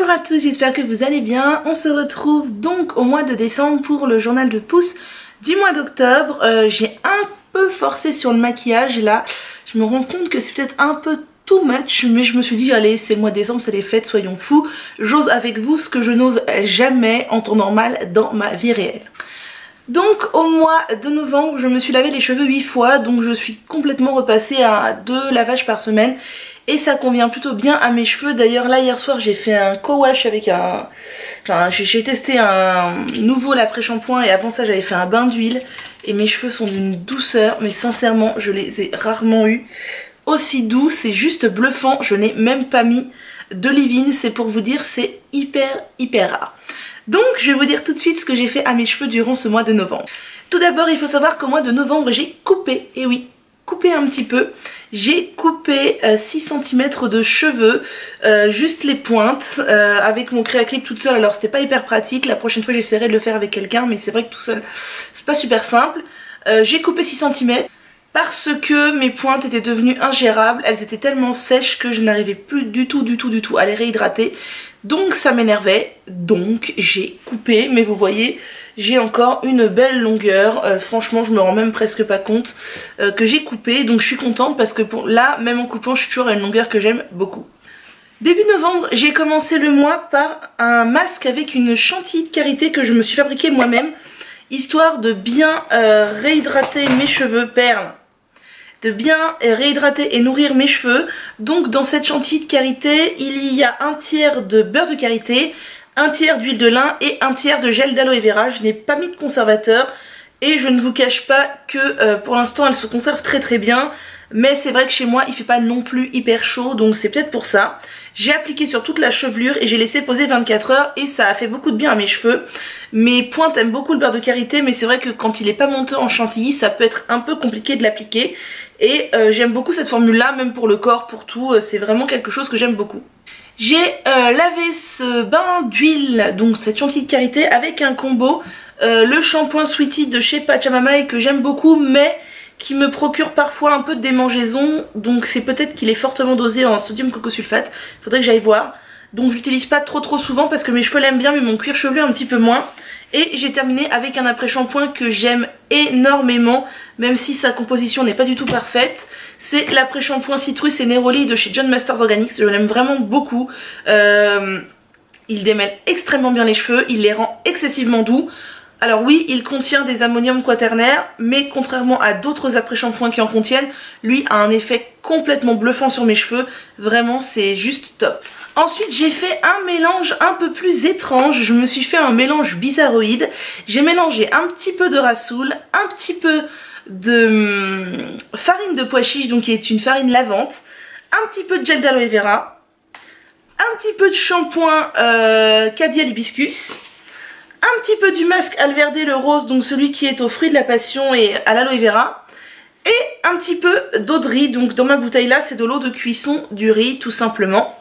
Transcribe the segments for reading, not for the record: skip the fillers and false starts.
Bonjour à tous, j'espère que vous allez bien. On se retrouve donc au mois de décembre pour le journal de pouce du mois d'octobre. J'ai un peu forcé sur le maquillage là. Je me rends compte que c'est peut-être un peu too much, mais je me suis dit allez, c'est le mois de décembre, c'est les fêtes, soyons fous. J'ose avec vous ce que je n'ose jamais en temps normal dans ma vie réelle. Donc au mois de novembre, je me suis lavé les cheveux 8 fois, donc je suis complètement repassée à 2 lavages par semaine. Et ça convient plutôt bien à mes cheveux. D'ailleurs là hier soir j'ai fait un co-wash avec un... Enfin j'ai testé un nouveau l'après-shampoing et avant ça j'avais fait un bain d'huile. Et mes cheveux sont d'une douceur, mais sincèrement je les ai rarement eu aussi doux. C'est juste bluffant, je n'ai même pas mis de leave-in. C'est pour vous dire, c'est hyper rare. Donc je vais vous dire tout de suite ce que j'ai fait à mes cheveux durant ce mois de novembre. Tout d'abord il faut savoir qu'au mois de novembre j'ai coupé, et oui, coupé un petit peu. J'ai coupé 6 cm de cheveux, juste les pointes, avec mon Créaclip toute seule. Alors c'était pas hyper pratique, la prochaine fois j'essaierai de le faire avec quelqu'un, mais c'est vrai que tout seul c'est pas super simple. J'ai coupé 6 cm parce que mes pointes étaient devenues ingérables. Elles étaient tellement sèches que je n'arrivais plus du tout à les réhydrater. Donc ça m'énervait, donc j'ai coupé, mais vous voyez, j'ai encore une belle longueur, franchement je me rends même presque pas compte que j'ai coupé, donc je suis contente parce que là, même en coupant, je suis toujours à une longueur que j'aime beaucoup. Début novembre, j'ai commencé le mois par un masque avec une chantilly de karité que je me suis fabriqué moi-même, histoire de bien réhydrater mes cheveux perles. De bien réhydrater et nourrir mes cheveux. Donc dans cette chantilly de karité, il y a un tiers de beurre de karité, un tiers d'huile de lin et un tiers de gel d'aloe vera. Je n'ai pas mis de conservateur et je ne vous cache pas que pour l'instant elle se conserve très bien. Mais c'est vrai que chez moi il fait pas non plus hyper chaud, donc c'est peut-être pour ça. J'ai appliqué sur toute la chevelure et j'ai laissé poser 24 heures et ça a fait beaucoup de bien à mes cheveux. Mes pointes aiment beaucoup le beurre de karité, mais c'est vrai que quand il est pas monté en chantilly, ça peut être un peu compliqué de l'appliquer. Et j'aime beaucoup cette formule là, même pour le corps, pour tout, c'est vraiment quelque chose que j'aime beaucoup. J'ai lavé ce bain d'huile, donc cette chantilly de karité, avec un combo, le shampoing Sweetie de chez Pachamama et que j'aime beaucoup, mais qui me procure parfois un peu de démangeaison, donc c'est peut-être qu'il est fortement dosé en sodium cocosulfate, faudrait que j'aille voir. Donc j'utilise pas trop souvent parce que mes cheveux l'aiment bien mais mon cuir chevelu un petit peu moins. Et j'ai terminé avec un après-shampoing que j'aime énormément, même si sa composition n'est pas du tout parfaite. C'est l'après-shampoing Citrus et Neroli de chez John Masters Organics, je l'aime vraiment beaucoup. Il démêle extrêmement bien les cheveux, il les rend excessivement doux. Alors oui, il contient des ammoniums quaternaires, mais contrairement à d'autres après-shampoings qui en contiennent, lui a un effet complètement bluffant sur mes cheveux. Vraiment, c'est juste top. Ensuite, j'ai fait un mélange un peu plus étrange. Je me suis fait un mélange bizarroïde. J'ai mélangé un petit peu de rassoul, un petit peu de farine de pois chiche, donc qui est une farine lavante, un petit peu de gel d'aloe vera, un petit peu de shampoing Cadiel hibiscus, un petit peu du masque Alverde le rose, donc celui qui est aux fruits de la passion et à l'aloe vera, et un petit peu d'eau de riz. Donc dans ma bouteille là, c'est de l'eau de cuisson du riz tout simplement.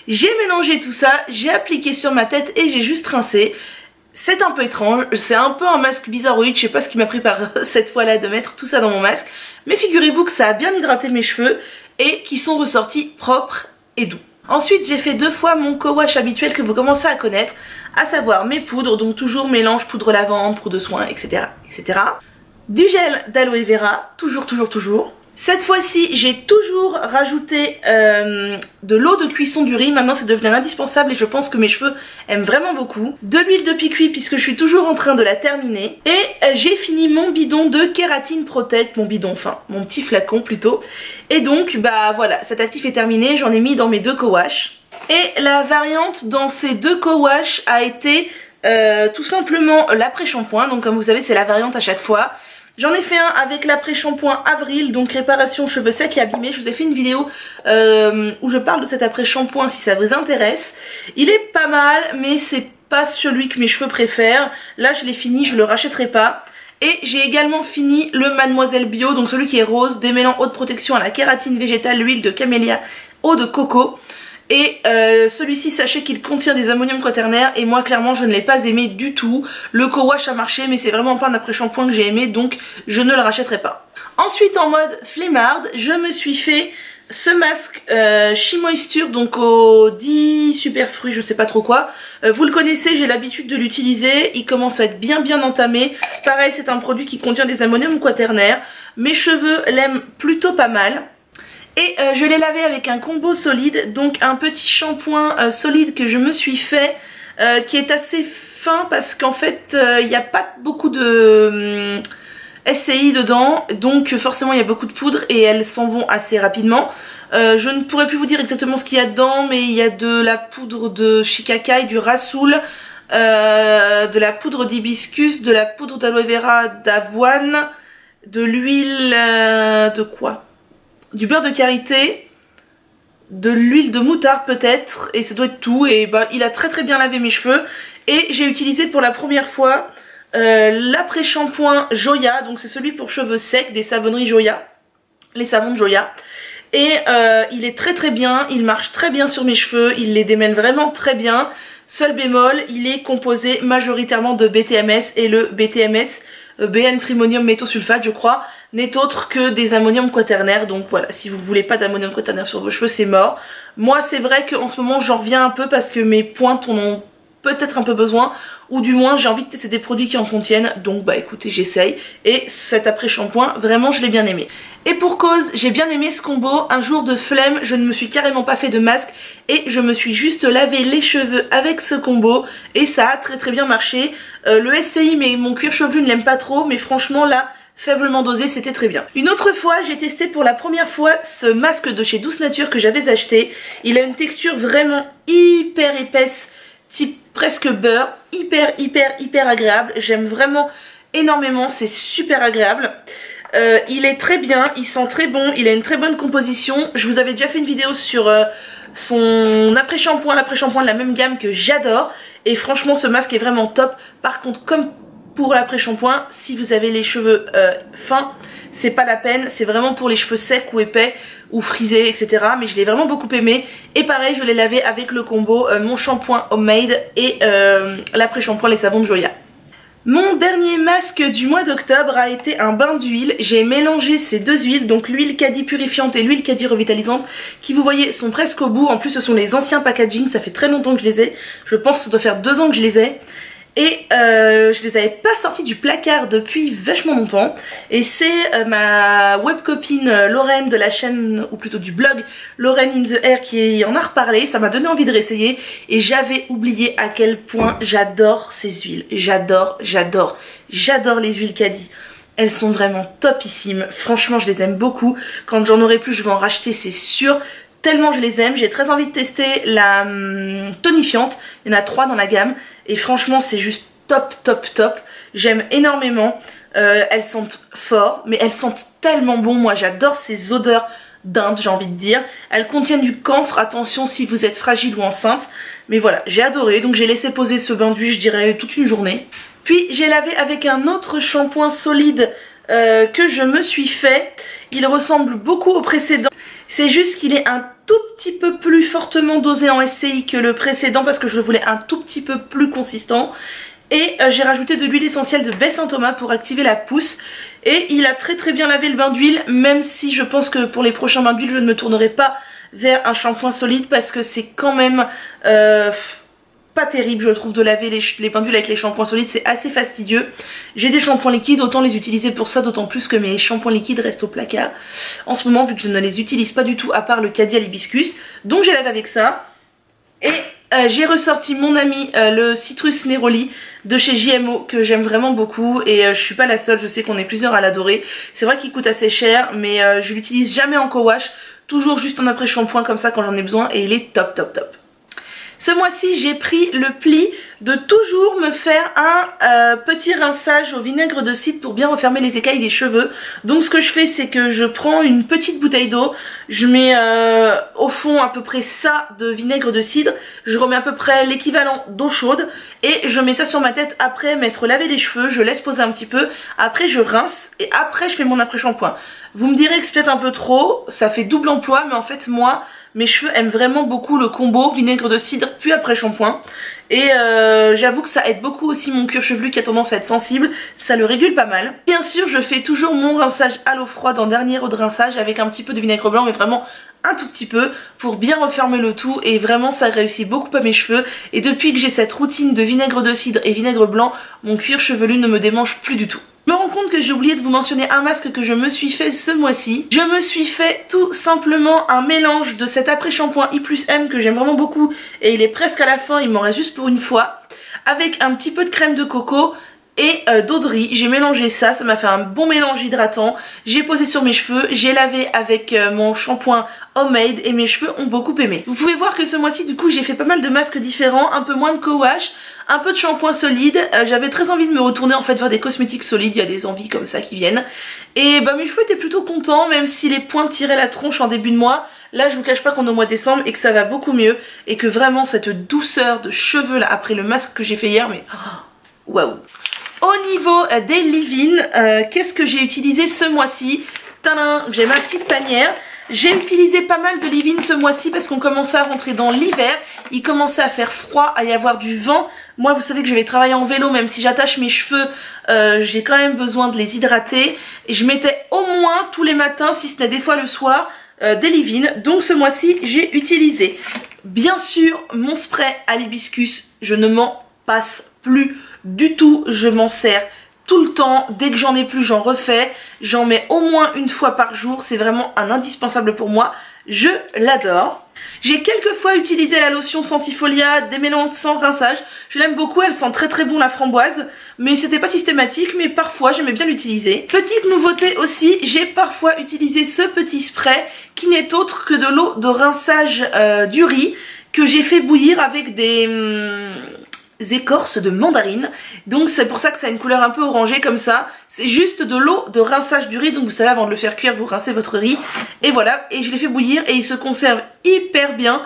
J'ai mélangé tout ça, j'ai appliqué sur ma tête et j'ai juste rincé. C'est un peu étrange, c'est un peu un masque bizarroïde, je sais pas ce qui m'a pris par cette fois là de mettre tout ça dans mon masque. Mais figurez-vous que ça a bien hydraté mes cheveux et qu'ils sont ressortis propres et doux. Ensuite j'ai fait 2 fois mon co-wash habituel que vous commencez à connaître, à savoir mes poudres, donc toujours mélange poudre lavande, poudre de soin, etc. Du gel d'aloe vera, toujours. Cette fois-ci, j'ai toujours rajouté de l'eau de cuisson du riz. Maintenant, c'est devenu indispensable et je pense que mes cheveux aiment vraiment beaucoup. De l'huile de piquis puisque je suis toujours en train de la terminer. Et j'ai fini mon bidon de Kératine Protect, mon petit flacon plutôt. Et donc, bah voilà, cet actif est terminé. J'en ai mis dans mes 2 co-wash. Et la variante dans ces 2 co-wash a été tout simplement l'après-shampoing. Donc comme vous savez, c'est la variante à chaque fois. J'en ai fait un avec l'après-shampoing Avril, donc réparation cheveux secs et abîmés. Je vous ai fait une vidéo où je parle de cet après-shampoing si ça vous intéresse. Il est pas mal, mais c'est pas celui que mes cheveux préfèrent. Là je l'ai fini, je le rachèterai pas. Et j'ai également fini le Mademoiselle Bio, donc celui qui est rose, démêlant eau de protection à la kératine végétale, l'huile de camélia, eau de coco. Et celui-ci, sachez qu'il contient des ammoniums quaternaires et moi clairement je ne l'ai pas aimé du tout. Le co-wash a marché mais c'est vraiment pas un après-shampoing que j'ai aimé, donc je ne le rachèterai pas. Ensuite en mode flemmarde, je me suis fait ce masque She Moisture, donc au 10 super fruits, je sais pas trop quoi. Vous le connaissez, j'ai l'habitude de l'utiliser. Il commence à être bien entamé. Pareil, c'est un produit qui contient des ammonium quaternaire. Mes cheveux l'aiment plutôt pas mal. Et je l'ai lavé avec un combo solide, donc un petit shampoing solide que je me suis fait, qui est assez fin parce qu'en fait il n'y a pas beaucoup de SCI dedans, donc forcément il y a beaucoup de poudre et elles s'en vont assez rapidement. Je ne pourrais plus vous dire exactement ce qu'il y a dedans, mais il y a de la poudre de shikakai, du rasoul, de la poudre d'hibiscus, de la poudre d'aloe vera d'avoine, de l'huile de quoi? Du beurre de karité, de l'huile de moutarde peut-être, et ça doit être tout. Et bah il a très bien lavé mes cheveux. Et j'ai utilisé pour la première fois l'après-shampoing Joya, donc c'est celui pour cheveux secs des savonneries Joya, les savons de Joya. Et il est très bien, il marche très bien sur mes cheveux, il les démêle vraiment très bien. Seul bémol, il est composé majoritairement de BTMS, et le BTMS, BN trimonium méthosulfate je crois, n'est autre que des ammonium quaternaires. Donc voilà, si vous voulez pas d'ammonium quaternaire sur vos cheveux, c'est mort. Moi c'est vrai qu'en ce moment j'en reviens un peu parce que mes pointes en ont peut-être un peu besoin, ou du moins j'ai envie de tester des produits qui en contiennent, donc bah écoutez, j'essaye. Et cet après shampoing, vraiment je l'ai bien aimé. Et pour cause, j'ai bien aimé ce combo. Un jour de flemme, je ne me suis carrément pas fait de masque et je me suis juste lavé les cheveux avec ce combo et ça a très bien marché. Le SCI, mais mon cuir chevelu ne l'aime pas trop, mais franchement là, faiblement dosé, c'était très bien. Une autre fois, j'ai testé pour la première fois ce masque de chez Douce Nature que j'avais acheté. Il a une texture vraiment hyper épaisse, type presque beurre, hyper agréable. J'aime vraiment énormément, c'est super agréable. Il est très bien, il sent très bon, il a une très bonne composition. Je vous avais déjà fait une vidéo sur son après-shampoing, l'après-shampoing de la même gamme que j'adore. Et franchement ce masque est vraiment top. Par contre, comme pour l'après-shampoing, si vous avez les cheveux fins, c'est pas la peine. C'est vraiment pour les cheveux secs ou épais ou frisés, etc. Mais je l'ai vraiment beaucoup aimé. Et pareil, je l'ai lavé avec le combo mon shampoing Homemade et l'après-shampoing les savons de Joya. Mon dernier masque du mois d'octobre a été un bain d'huile. J'ai mélangé ces deux huiles, donc l'huile Cadi purifiante et l'huile Cadi revitalisante, qui vous voyez sont presque au bout. En plus ce sont les anciens packaging, ça fait très longtemps que je les ai. Je pense que ça doit faire 2 ans que je les ai. Et je les avais pas sortis du placard depuis vachement longtemps. Et c'est ma web copine Lorraine de la chaîne, ou plutôt du blog Lorraine in the Air, qui en a reparlé. Ça m'a donné envie de réessayer. Et j'avais oublié à quel point j'adore ces huiles. J'adore les huiles Cadi. Elles sont vraiment topissimes. Franchement je les aime beaucoup. Quand j'en aurai plus je vais en racheter, c'est sûr. Tellement je les aime. J'ai très envie de tester la tonifiante. Il y en a 3 dans la gamme. Et franchement c'est juste top. J'aime énormément. Elles sentent fort, mais elles sentent tellement bon. Moi j'adore ces odeurs d'Inde, j'ai envie de dire. Elles contiennent du camphre, attention si vous êtes fragile ou enceinte. Mais voilà, j'ai adoré. Donc j'ai laissé poser ce bain d'huile, je dirais toute une journée. Puis j'ai lavé avec un autre shampoing solide que je me suis fait. Il ressemble beaucoup au précédent. C'est juste qu'il est un tout petit peu plus fortement dosé en SCI que le précédent parce que je le voulais un tout petit peu plus consistant. Et j'ai rajouté de l'huile essentielle de baie Saint-Thomas pour activer la pousse. Et il a très bien lavé le bain d'huile, même si je pense que pour les prochains bains d'huile je ne me tournerai pas vers un shampoing solide parce que c'est quand même pas terrible je trouve de laver les bains d'huile avec les shampoings solides, c'est assez fastidieux. J'ai des shampoings liquides, autant les utiliser pour ça, d'autant plus que mes shampoings liquides restent au placard en ce moment vu que je ne les utilise pas du tout à part le Cadi à l'hibiscus. Donc j'ai lavé avec ça et j'ai ressorti mon ami le Citrus Neroli de chez JMO que j'aime vraiment beaucoup et je suis pas la seule, je sais qu'on est plusieurs à l'adorer. C'est vrai qu'il coûte assez cher mais je l'utilise jamais en co-wash, toujours juste en après shampoing comme ça quand j'en ai besoin et il est top. Ce mois-ci, j'ai pris le pli de toujours me faire un petit rinçage au vinaigre de cidre pour bien refermer les écailles des cheveux. Donc ce que je fais, c'est que je prends une petite bouteille d'eau, je mets au fond à peu près ça de vinaigre de cidre, je remets à peu près l'équivalent d'eau chaude et je mets ça sur ma tête après m'être lavé les cheveux, je laisse poser un petit peu, après je rince et après je fais mon après-shampoing. Vous me direz que c'est peut-être un peu trop, ça fait double emploi, mais en fait moi... mes cheveux aiment vraiment beaucoup le combo vinaigre de cidre puis après shampoing. Et j'avoue que ça aide beaucoup aussi mon cuir chevelu qui a tendance à être sensible. Ça le régule pas mal. Bien sûr je fais toujours mon rinçage à l'eau froide en dernière eau de rinçage avec un petit peu de vinaigre blanc mais vraiment un tout petit peu pour bien refermer le tout et vraiment ça réussit beaucoup à mes cheveux et depuis que j'ai cette routine de vinaigre de cidre et vinaigre blanc, mon cuir chevelu ne me démange plus du tout. Je me rends compte que j'ai oublié de vous mentionner un masque que je me suis fait ce mois-ci. Je me suis fait tout simplement un mélange de cet après-shampoing I+M que j'aime vraiment beaucoup et il est presque à la fin, il m'en reste juste pour une fois, avec un petit peu de crème de coco et d'eau de riz. J'ai mélangé ça, ça m'a fait un bon mélange hydratant. J'ai posé sur mes cheveux, j'ai lavé avec mon shampoing Homemade et mes cheveux ont beaucoup aimé. Vous pouvez voir que ce mois-ci du coup j'ai fait pas mal de masques différents, un peu moins de co-wash, un peu de shampoing solide. J'avais très envie de me retourner en fait vers des cosmétiques solides, il y a des envies comme ça qui viennent. Et bah mes cheveux étaient plutôt contents même si les pointes tiraient la tronche en début de mois. Là je vous cache pas qu'on est au mois de décembre et que ça va beaucoup mieux et que vraiment cette douceur de cheveux là après le masque que j'ai fait hier, mais waouh. Au niveau des leave-in, qu'est-ce que j'ai utilisé ce mois-ci? Tadam, j'ai ma petite panière. J'ai utilisé pas mal de leave-in ce mois-ci parce qu'on commençait à rentrer dans l'hiver. Il commençait à faire froid, à y avoir du vent. Moi, vous savez que je vais travailler en vélo, même si j'attache mes cheveux, j'ai quand même besoin de les hydrater. Et je mettais au moins tous les matins, si ce n'est des fois le soir, des leave-in. Donc ce mois-ci, j'ai utilisé bien sûr mon spray à l'hibiscus. Je ne m'en passe plus du tout, je m'en sers tout le temps, dès que j'en ai plus j'en refais, j'en mets au moins une fois par jour, c'est vraiment un indispensable pour moi, je l'adore. J'ai quelques fois utilisé la lotion Sentifolia démêlante sans rinçage, je l'aime beaucoup, elle sent très très bon la framboise, mais c'était pas systématique, mais parfois j'aimais bien l'utiliser. Petite nouveauté aussi, j'ai parfois utilisé ce petit spray qui n'est autre que de l'eau de rinçage du riz que j'ai fait bouillir avec des écorces de mandarine, donc c'est pour ça que ça a une couleur un peu orangée comme ça. C'est juste de l'eau de rinçage du riz, donc vous savez avant de le faire cuire vous rincez votre riz et voilà, et je l'ai fait bouillir et il se conserve hyper bien.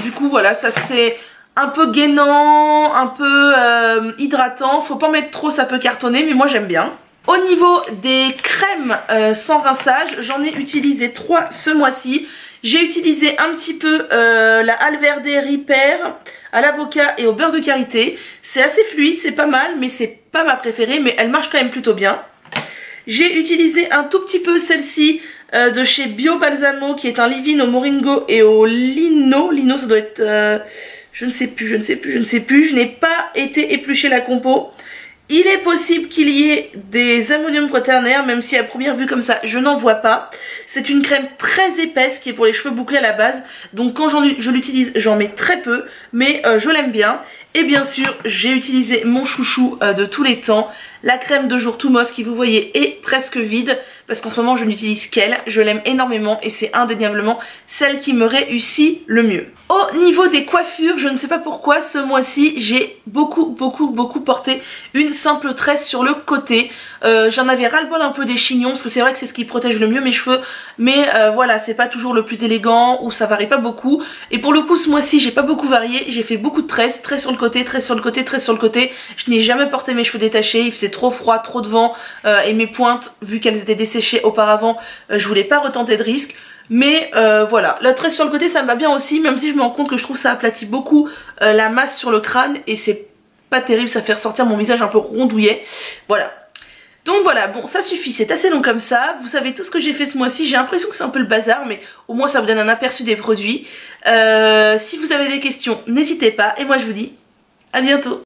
Du coup voilà, ça c'est un peu gainant, un peu hydratant, faut pas en mettre trop, ça peut cartonner mais moi j'aime bien. Au niveau des crèmes sans rinçage, j'en ai utilisé 3 ce mois-ci. J'ai utilisé un petit peu la Alverde Repair à l'avocat et au beurre de karité. C'est assez fluide, c'est pas mal, mais c'est pas ma préférée, mais elle marche quand même plutôt bien. J'ai utilisé un tout petit peu celle-ci de chez Bio Balsamo, qui est un leave-in au moringa et au lino. Lino, ça doit être... je ne sais plus. Je n'ai pas été éplucher la compo. Il est possible qu'il y ait des ammoniums quaternaires, même si à première vue comme ça, je n'en vois pas. C'est une crème très épaisse qui est pour les cheveux bouclés à la base. Donc quand je l'utilise, j'en mets très peu, mais je l'aime bien. Et bien sûr, j'ai utilisé mon chouchou de tous les temps, la crème de jour Thumos qui vous voyez est presque vide parce qu'en ce moment je n'utilise qu'elle, je l'aime énormément et c'est indéniablement celle qui me réussit le mieux. Au niveau des coiffures, je ne sais pas pourquoi ce mois-ci j'ai beaucoup porté une simple tresse sur le côté. J'en avais ras-le-bol un peu des chignons parce que c'est vrai que c'est ce qui protège le mieux mes cheveux, mais voilà, c'est pas toujours le plus élégant ou ça varie pas beaucoup. Et pour le coup ce mois-ci j'ai pas beaucoup varié, j'ai fait beaucoup de tresses, tresses sur le côté, tresses sur le côté, tresses sur le côté. Je n'ai jamais porté mes cheveux détachés, il faisait trop froid, trop de vent et mes pointes, vu qu'elles étaient desséchées auparavant, je voulais pas retenter de risque. Mais voilà, la tresse sur le côté ça me va bien aussi, même si je me rends compte que je trouve ça aplatit beaucoup la masse sur le crâne et c'est pas terrible, ça fait ressortir mon visage un peu rondouillet. Voilà. Donc voilà, bon ça suffit, c'est assez long comme ça, vous savez tout ce que j'ai fait ce mois-ci, j'ai l'impression que c'est un peu le bazar mais au moins ça vous donne un aperçu des produits. Si vous avez des questions, n'hésitez pas et moi je vous dis à bientôt.